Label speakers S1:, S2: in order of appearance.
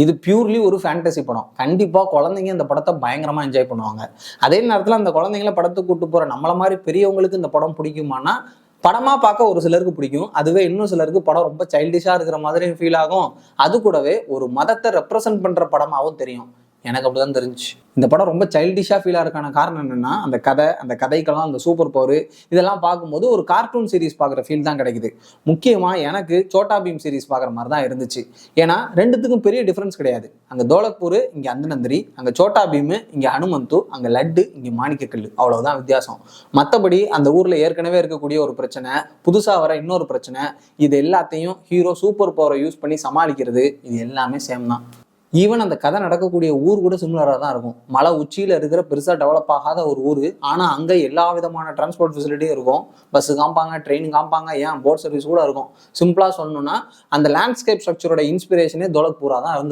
S1: இது பியூர்லி ஒரு ஃபேண்டசி படம். கண்டிப்பாக குழந்தைங்க இந்த படத்தை பயங்கரமாக என்ஜாய் பண்ணுவாங்க. அதே நேரத்தில் அந்த குழந்தைங்கள படத்துக்கு கூட்டு போகிற நம்மள மாதிரி பெரியவங்களுக்கு இந்த படம் பிடிக்குமானா, படமாக பார்க்க ஒரு சிலருக்கு பிடிக்கும். அதுவே இன்னும் சிலருக்கு படம் ரொம்ப சைல்டிஷாக இருக்கிற மாதிரி ஃபீல் ஆகும். அது கூடவே ஒரு மதத்தை ரெப்ரசன்ட் பண்ணுற படமாகவும் தெரியும். எனக்கு அப்படிதான் தெரிஞ்சு. இந்த படம் ரொம்ப சைல்டிஷா ஃபீல் ஆகிறதுக்கான காரணம் என்னன்னா, அந்த கதை, அந்த கதைக்கெல்லாம் அந்த சூப்பர் பவர் இதெல்லாம் பார்க்கும்போது ஒரு கார்ட்டூன் சீரிஸ் பார்க்குற ஃபீல் தான் கிடைக்குது. முக்கியமா எனக்கு சோட்டா பீம் சீரிஸ் பார்க்குற மாதிரி தான் இருந்துச்சு. ஏன்னா ரெண்டுத்துக்கும் பெரிய டிஃபரன்ஸ் கிடையாது. அங்க தோலக்பூர், இங்க அந்தநந்திரி, அங்க சோட்டா பீம், இங்க ஹனுமந்து, அங்க லட்டு, இங்க மாணிக்கக்கல்லு, அவ்வளவுதான் வித்தியாசம். மற்றபடி அந்த ஊர்ல ஏற்கனவே இருக்கக்கூடிய ஒரு பிரச்சனை, புதுசா வர இன்னொரு பிரச்சனை, இது எல்லாத்தையும் ஹீரோ சூப்பர் பவரை யூஸ் பண்ணி சமாளிக்கிறது, இது எல்லாமே சேம் தான். ஈவன் அந்த கதை நடக்கக்கூடிய ஊர் கூட சிமிலராக தான் இருக்கும். மலை உச்சியில் இருக்கிற பெருசாக டெவலப் ஆகாத ஒரு ஊர், ஆனால் அங்கே எல்லா விதமான டிரான்ஸ்போர்ட் ஃபெசிலிட்டியும் இருக்கும். பஸ்ஸு காமிப்பாங்க, ட்ரெயின் காமிப்பாங்க, ஏன் போட் சர்வீஸ் கூட இருக்கும். சிம்பிளாக சொல்லணும்னா அந்த லேண்ட்ஸ்கேப் ஸ்ட்ரக்சரோட இன்ஸ்பிரேஷனே தோலக்பூரா தான் இருந்தது.